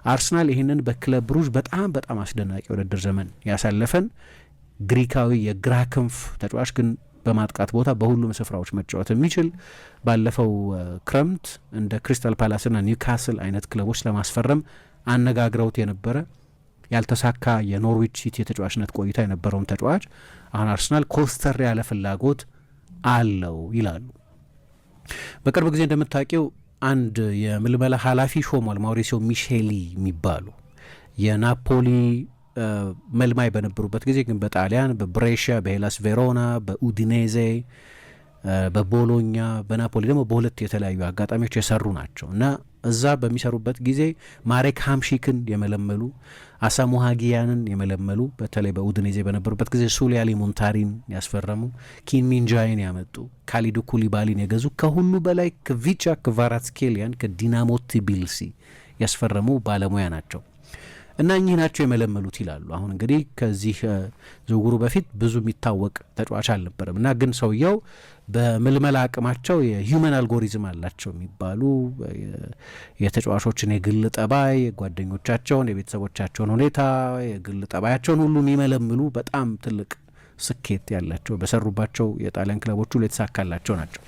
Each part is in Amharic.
አርሰናል ይህንን በክለብ ብሩዥ በጣም አስደናቂ ውድድር ዘመን ያሳለፈን ግሪካዊ የግራ ክንፍ ተጫዋች ግን በማጥቃት ቦታ በሁሉም ስፍራዎች መጫወት የሚችል ባለፈው ክረምት እንደ ክሪስታል ፓላስና ኒውካስል አይነት ክለቦች ለማስፈረም አነጋግረውት የነበረ ያልተሳካ የኖርዊች ሲቲ የተጫዋችነት ቆይታ የነበረውን ተጫዋች አሁን አርሰናል ኮስተር ያለ ፍላጎት አለው ይላሉ። በቅርብ ጊዜ እንደምታውቂው አንድ የምልመላ ኃላፊ ሾሟል። ማውሪሲዮ ሚሼሊ የሚባሉ የናፖሊ መልማይ በነበሩበት ጊዜ ግን በጣሊያን በብሬሺያ፣ በሄላስ ቬሮና፣ በኡዲኔዜ፣ በቦሎኛ፣ በናፖሊ ደግሞ በሁለት የተለያዩ አጋጣሚዎች የሰሩ ናቸው እና እዛ በሚሰሩበት ጊዜ ማሬክ ሃምሺክን የመለመሉ፣ አሳሙሃጊያንን የመለመሉ፣ በተለይ በኡድኔዜ በነበሩበት ጊዜ ሱሊያሊ ሙንታሪን ያስፈረሙ፣ ኪን ሚንጃይን ያመጡ፣ ካሊዱ ኩሊባሊን የገዙ፣ ከሁሉ በላይ ክቪቻ ክቫራትስኬሊያን ከዲናሞ ቲቢልሲ ያስፈረሙ ባለሙያ ናቸው እና እኚህ ናቸው የመለመሉት ይላሉ። አሁን እንግዲህ ከዚህ ዝውውሩ በፊት ብዙ የሚታወቅ ተጫዋች አልነበረም እና ግን ሰውየው በምልመላ አቅማቸው የሂውመን አልጎሪዝም አላቸው የሚባሉ የተጫዋቾችን የግል ጠባይ፣ የጓደኞቻቸውን፣ የቤተሰቦቻቸውን ሁኔታ፣ የግል ጠባያቸውን ሁሉ የሚመለምሉ በጣም ትልቅ ስኬት ያላቸው በሰሩባቸው የጣሊያን ክለቦች ሁሉ የተሳካላቸው ናቸው።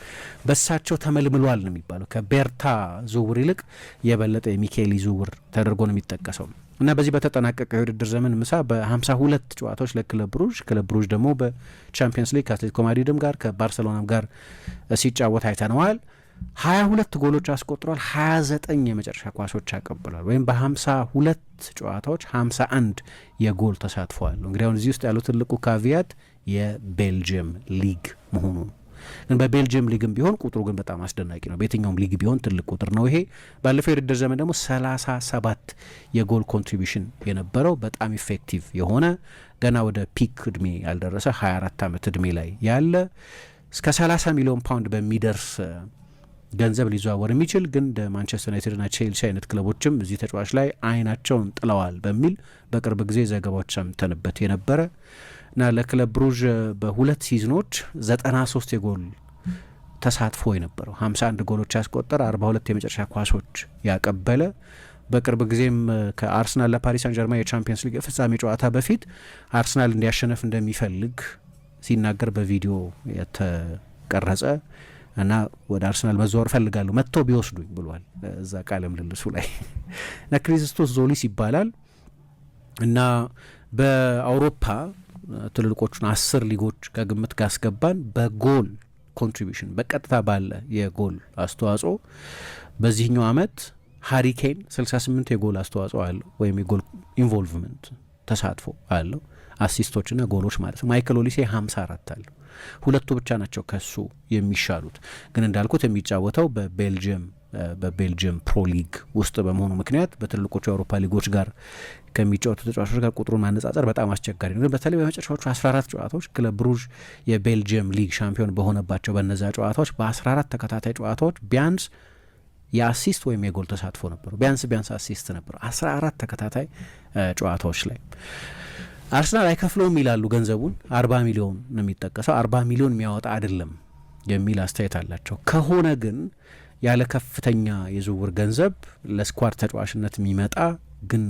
በሳቸው ተመልምሏል ነው የሚባለው። ከቤርታ ዝውውር ይልቅ የበለጠ የሚኬሊ ዝውውር ተደርጎ ነው የሚጠቀሰው እና በዚህ በተጠናቀቀ የውድድር ዘመን ምሳ በ52 ጨዋታዎች ለክለብ ብሩዥ፣ ክለብ ብሩዥ ደግሞ በቻምፒየንስ ሊግ ከአትሌቲኮ ማድሪድም ጋር ከባርሰሎናም ጋር ሲጫወት አይተነዋል። 22 ጎሎች አስቆጥሯል። 29 የመጨረሻ ኳሶች አቀብሏል። ወይም በ52 ጨዋታዎች 51 የጎል ተሳትፏል። እንግዲህ አሁን እዚህ ውስጥ ያለው ትልቁ ካቪያት የቤልጅየም ሊግ መሆኑ ነው። ግን በቤልጅየም ሊግም ቢሆን ቁጥሩ ግን በጣም አስደናቂ ነው። በየትኛውም ሊግ ቢሆን ትልቅ ቁጥር ነው ይሄ። ባለፈው የውድድር ዘመን ደግሞ 37 የጎል ኮንትሪቢሽን የነበረው በጣም ኢፌክቲቭ የሆነ ገና ወደ ፒክ እድሜ ያልደረሰ 24 ዓመት እድሜ ላይ ያለ እስከ 30 ሚሊዮን ፓውንድ በሚደርስ ገንዘብ ሊዘዋወር የሚችል ግን እንደ ማንቸስተር ዩናይትድና ቼልሲ አይነት ክለቦችም እዚህ ተጫዋች ላይ አይናቸውን ጥለዋል በሚል በቅርብ ጊዜ ዘገባዎች ሰምተንበት የነበረ እና ለክለብ ብሩዥ በሁለት ሲዝኖች 93 የጎል ተሳትፎ የነበረው 51 ጎሎች ያስቆጠረ 42 የመጨረሻ ኳሶች ያቀበለ በቅርብ ጊዜም ከአርሰናል ለፓሪስ ሳን ጀርማን የቻምፒየንስ ሊግ ፍጻሜ ጨዋታ በፊት አርሰናል እንዲያሸነፍ እንደሚፈልግ ሲናገር በቪዲዮ የተቀረጸ እና ወደ አርሰናል መዘዋወር ፈልጋለሁ መጥቶ ቢወስዱኝ ብሏል እዛ ቃለ ምልልሱ ላይ እና ክሪስቶስ ዞሊስ ይባላል እና በአውሮፓ ትልልቆቹን 10 ሊጎች ከግምት ካስገባን በጎል ኮንትሪቢሽን በቀጥታ ባለ የጎል አስተዋጽኦ በዚህኛው ዓመት ሃሪኬን 68 የጎል አስተዋጽኦ አለው ወይም የጎል ኢንቮልቭመንት ተሳትፎ አለው፣ አሲስቶችና ጎሎች ማለት ነው። ማይክል ኦሊሴ 54 አለው። ሁለቱ ብቻ ናቸው ከሱ የሚሻሉት። ግን እንዳልኩት የሚጫወተው በቤልጅየም ፕሮ ሊግ ውስጥ በመሆኑ ምክንያት በትልቆቹ የአውሮፓ ሊጎች ጋር ከሚጫወቱ ተጫዋቾች ጋር ቁጥሩን ማነጻጸር በጣም አስቸጋሪ ነው። ግን በተለይ በመጨረሻዎቹ 14 ጨዋታዎች ክለብ ብሩዥ የቤልጅየም ሊግ ሻምፒዮን በሆነባቸው በነዛ ጨዋታዎች በ14 ተከታታይ ጨዋታዎች ቢያንስ የአሲስት ወይም የጎል ተሳትፎ ነበሩ። ቢያንስ አሲስት ነበሩ 14 ተከታታይ ጨዋታዎች ላይ። አርሰናል አይከፍለውም ይላሉ ገንዘቡን 40 ሚሊዮን ነው የሚጠቀሰው። 40 ሚሊዮን የሚያወጣ አይደለም የሚል አስተያየት አላቸው። ከሆነ ግን ያለ ከፍተኛ የዝውውር ገንዘብ ለስኳድ ተጫዋችነት የሚመጣ ግን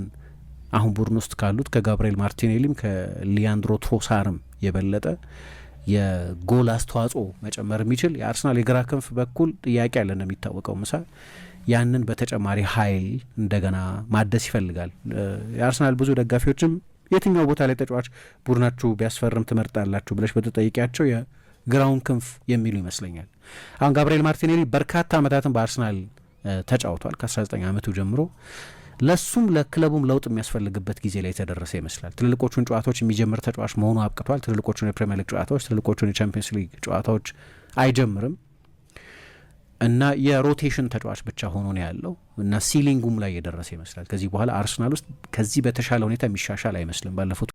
አሁን ቡድን ውስጥ ካሉት ከጋብርኤል ማርቲኔሊም ከሊያንድሮ ትሮሳርም የበለጠ የጎል አስተዋጽኦ መጨመር የሚችል የአርሰናል የግራ ክንፍ በኩል ጥያቄ አለ እንደሚታወቀው ምሳ ያንን በተጨማሪ ኃይል እንደገና ማደስ ይፈልጋል። የአርሰናል ብዙ ደጋፊዎችም የትኛው ቦታ ላይ ተጫዋች ቡድናችሁ ቢያስፈርም ትመርጣላችሁ ብለሽ በተጠይቂያቸው የግራውን ክንፍ የሚሉ ይመስለኛል። አሁን ጋብርኤል ማርቲኔሊ በርካታ ዓመታትን በአርሰናል ተጫውቷል ከ19 ዓመቱ ጀምሮ። ለሱም ለክለቡም ለውጥ የሚያስፈልግበት ጊዜ ላይ የተደረሰ ይመስላል። ትልልቆቹን ጨዋታዎች የሚጀምር ተጫዋች መሆኑ አብቅቷል። ትልልቆቹን የፕሪሚየር ሊግ ጨዋታዎች፣ ትልልቆቹን የቻምፒየንስ ሊግ ጨዋታዎች አይጀምርም እና የሮቴሽን ተጫዋች ብቻ ሆኖ ነው ያለው እና ሲሊንጉም ላይ የደረሰ ይመስላል። ከዚህ በኋላ አርሰናል ውስጥ ከዚህ በተሻለ ሁኔታ የሚሻሻል አይመስልም። ባለፉት